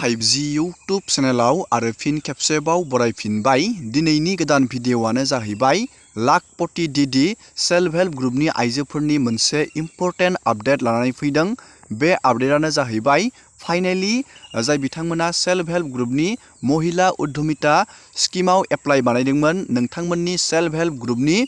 5G YouTube चेनेलाव आरो फिन खेबसेबाव बरायफिनबाय। दिनैनि गोदान भिडिअ'आनो जाहैबाय लाखपति दिदि सेल्फ हेल्प ग्रुपनि आइजोफोरनि मोनसे इम्पर्टेन्ट आपडेट लानानै फैदों। बे आपडेटआनो जाहैबाय फाइनेलि जाय बिथांमोना सेल्फ हेल्प ग्रुपनि महिला उद्यमिता स्किमाव एप्लाइ बानायदोंमोन, नोंथांमोननि सेल्फ हेल्प ग्रुपनि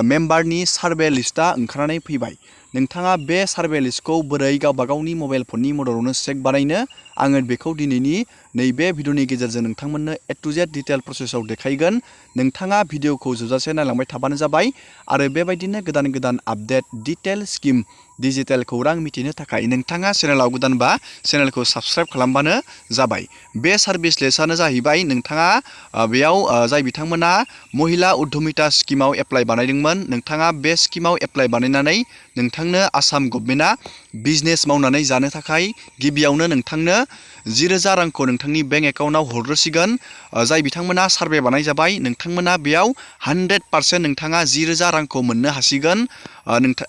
मेम्बारनि सार्भे लिस्टआ ओंखारनानै फैबाय। नोंथाङा बे सार्भे लिस्टखौ बोरै गावबा गावनि मबाइल फननि मददावनो चेक बानायनो, आङो बेखौ दिनैनि नैबे भिडिअनि गेजेरजों नोंथांमोननो ए टु जेड डिटेल प्रसेसआव देखायगोन। नोंथाङा भिडिअखौ जोबजासे नायलांबाय थाबानो जाबाय आरो बेबायदिनो गोदान गोदान आपडेट डिटेल स्किम डिजिटेल खौरां मिथिनो थाखाय नोंथाङा चेनेलाव गोदानबा चेनेलखौ साबस्क्राइब खालामबानो जाबाय। बे सार्भिस लिस्टआनो जाहैबाय नोंथाङा बेयाव जाय बिथांमोना महिला उद्यमिता स्किमाव एप्लाइ बानायदोंमोन, नोंथाङा बे स्किमाव एप्लाइ बानायनानै नोंथांनो आसाम गभर्नमेन्टआ बिजनेस मावनानै जानो थाखाय गिबियावनो नोंथांनो 10,000 रांखौ नोंथांनि बेंक एकाउन्टआव हरग्रोसिगोन। जाय बिथांमोना सार्भे बानायजाबाय नोंथांमोना बेयाव 100% नोंथाङा 10,000 रांखौ मोननो हासिगोन।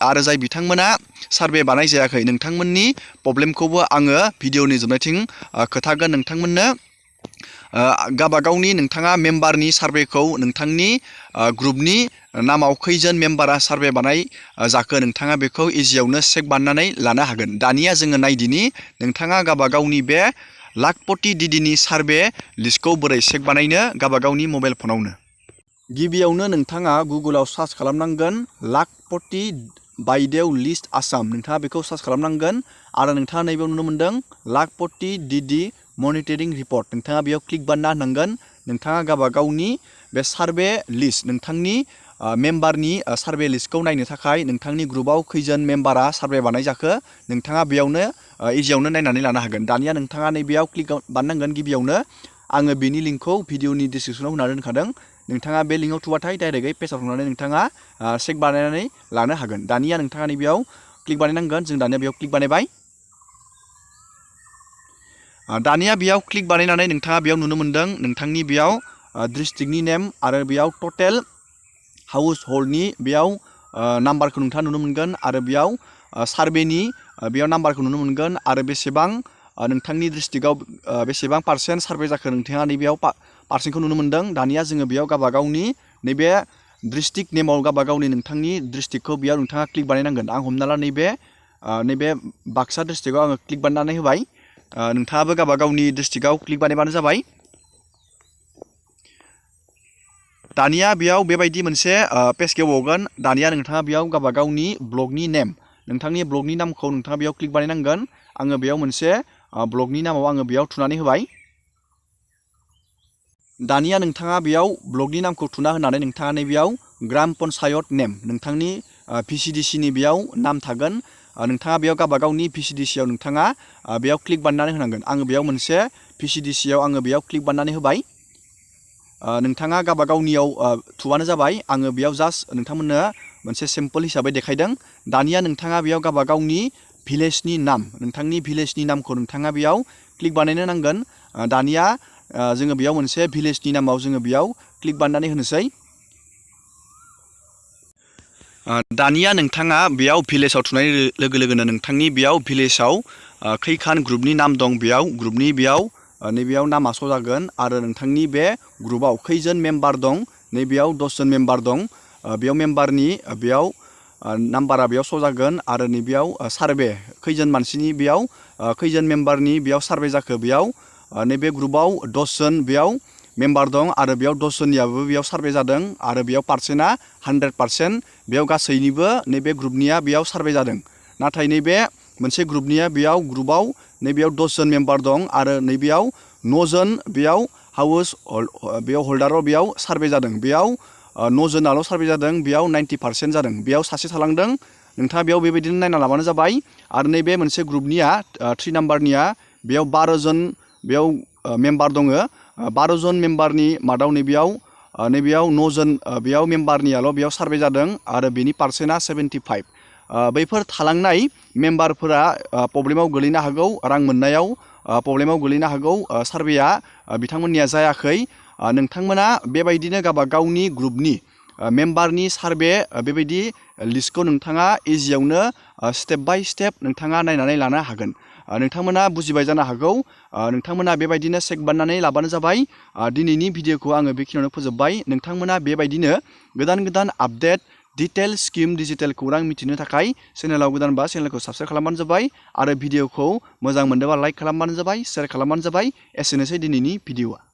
आरो जाय बिथांमोना सार्भे बानायजायाखै नोंथांमोननि प्रब्लेमखौबो आङो भिडिअनि जोबनायथिं खोथागोन। नोंथांमोननो गावबागावनि नोंथाङा मेम्बारनि सार्भेखौ नोंथांनि ग्रुपनि नामाव खैजोन मेम्बारा सार्भे बानाय जाखो नोंथाङा बेखौ इजियावनो चेक बानायनानै लानो हागोन। दानिया जोङो नायदिनि नोंथाङा गावबागावनि बे लाखपति दिदिनि सार्भे लिस्टखौ बोरै चेक बानायनो गावबागावनि मबाइल फनावनो। गिबियावनो नोंथाङा गुगोलाव सार्च खालामनांगोन लाखपति बायदेव लिस्ट आसाम, नोंथाङा बेखौ सार्च खालामनांगोन आरो नोंथाङा नैबेयाव नुनो मोन्दों लाखपति दिदि मनिटरिं रिपर्ट, नोंथाङा बेयाव क्लिक बानायना होनांगोन। नोंथाङा गावबागावनि बे सार्भे लिस्ट नोंथांनि मेम्बारनि सार्भे लिस्टखौ नायनो थाखाय नोंथांनि ग्रुपआव खैजोन मेम्बारा सार्भे बानाय जाखो नोंथाङा बेयावनो इजियावनो नायनानै लानो हागोन। दानिया नोंथाङा नैबेयाव क्लिक बानायनांगोन। गिबियावनो आङो बेनि लिंकखौ भिडिअनि डिसक्रिपसनाव होना दोनखादों। नोंथाङा बे लिंकआव थुबाथाय डाइरेक्टयै पेजआव थांनानै नोंथाङा चेक बानायनानै लानो हागोन। दानिया नोंथाङा नैबेयाव क्लिक बानायनांगोन। जों दानिया बेयाव क्लिक बानायबाय। दानिया बेयाव क्लिक बानायनानै नोंथाङा बेयाव नुनो मोन्दों नोंथांनि बेयाव डिस्ट्रिक्टनि नेम आरो बेयाव टटेल हाउस हल्डनि बेयाव नाम्बारखौ नोंथाङा नुनो मोनगोन आरो बेयाव सार्भेनि बेयाव नाम्बारखौ नुनो मोनगोन आरो बेसेबां नोंथांनि डिस्ट्रिक्टआव बेसेबां पार्सेन्ट सार्भे जाखो नोंथाङा नैबेयाव पार्सेन्टखौ नुनो मोन्दों। दानिया जोङो बेयाव गावबागावनि नैबे डिस्ट्रिक्ट नेमाव गावबागावनि नोंथांनि डिस्ट्रिक्टखौ बेयाव नोंथाङा क्लिक बानायनांगोन। आं हमना ला नैबे बाक्सा डिस्ट्रिक्टआव आङो क्लिक बानायनानै होबाय। नोंथाङाबो गावबागावनि डिस्ट्रिक्टआव क्लिक बानायबानो जाबाय। दानिया बेयाव बेबायदि मोनसे पेज गेवबावगोन। दानिया नोंथाङा बेयाव गावबागावनि ब्लगनि नेम, नोंथांनि ब्लगनि नामखौ नोंथाङा बेयाव क्लिक बानायनांगोन। आङो बेयाव मोनसे ब्लगनि नामाव आङो बेयाव थुनानै होबाय। दानिया नोंथाङा बेयाव ब्लगनि नामखौ थुना होनानै नोंथाङा नैबेयाव ग्राम पन्सायत नेम नोंथांनि PCDCनि बेयाव नाम थागोन। नोंथाङा बेयाव गावबागावनि PCDCआव नोंथाङा बेयाव क्लिक बानायनानै होनांगोन। आङो बेयाव मोनसे PCDCआव आङो बेयाव क्लिक बानायनानै होबाय। नोंथाङा गावबागावनियाव थुबानो जाबाय। आङो बेयाव जास्ट नोंथांमोननो मोनसे सिम्पोल हिसाबै देखायदों। दानिया नोंथाङा बेयाव गावबागावनि भिलेजनि नाम, नोंथांनि भिलेजनि नामखौ नोंथाङा बेयाव क्लिक बानायनो नांगोन। दानिया जोङो बेयाव मोनसे भिलेजनि नामाव जोङो बेयाव क्लिक बानायनानै होनोसै। दानिया नोंथाङा बेयाव भिलेजाव थुनाय लोगो लोगोनो नोंथांनि बेयाव भिलेजाव खैखान ग्रुपनि नाम दं बेयाव ग्रुपनि बेयाव नैबेयाव नामा श' जागोन आरो नोंथांनि बे ग्रुपआव खैजोन मेम्बार दं नैबेयाव 10 जन मेम्बार दं। बेयाव मेम्बारनि बेयाव नाम्बारा बेयाव श' जागोन आरो नैबेयाव सार्भे खैजोन मानसिनि बेयाव खैजोन मेम्बारनि बेयाव सार्भे जाखो बेयाव नैबे ग्रुपआव 10 जन बेयाव मेम्बार दं आरो बेयाव 10 जननियाबो बेयाव सार्भे जादों आरो बेयाव पार्सेन्टआ 100%। बेयाव गासैनिबो नैबे ग्रुपनिया बेयाव सार्भे जादों। नाथाय नैबे मोनसे ग्रुपनिया बेयाव ग्रुपआव नैबेयाव 10 जन मेम्बार दं आरो नैबेयाव 9 जन बेयाव हाउस बेयाव हल्डाराव बेयाव सार्भे जादों। बेयाव 9 जनाल' सार्भे जादों, बेयाव 90% जादों, बेयाव सासे थालांदों। नोंथाङा बेयाव बेबायदिनो नायना लाबानो जाबाय। आरो नैबे मोनसे ग्रुपनिया 3 नाम्बारनिया बेयाव 12 जन बेयाव मेम्बार दङ। 12 जन मेम्बारनि मादाव नैबेयाव 9 जन बेयाव मेम्बारनियाल' बेयाव सार्भे जादों आरो बेनि पार्सेन्टआ 75। बैफोर थालांनाय मेम्बारफोरा प्रब्लेमाव गोलैनो हागौ, रां मोननायाव प्रब्लेमाव गोलैनो हागौ, सार्भेया बिथांमोननिया जायाखै। नोंथांमोना बेबायदिनो गावबागावनि ग्रुपनि मेम्बारनि सार्भे बेबायदि लिस्टखौ नोंथाङा इजियावनो स्टेप बाय स्टेप नोंथाङा नायनानै लानो हागोन। नोंथांमोना बुजिबाय जानो हागौ। नोंथांमोना बेबायदिनो चेक बानायनानै लाबानो जाबाय। दिनैनि भिडिअखौ आङो बेखिनियावनो फोजोबबाय। नोंथांमोना बेबायदिनो गोदान आपडेट डिटेल स्किम डिजिटेल खौरां मिथिनो थाखाय चेनेलाव गोदानबा चेनेलखौ साबस्क्राइब खालामबानो जाबाय आरो भिडिअखौ मोजां मोनदोंबा लाइक खालामबानो जाबाय, शेयार खालामबानो जाबाय। एसेनोसै दिनैनि भिडिअआ।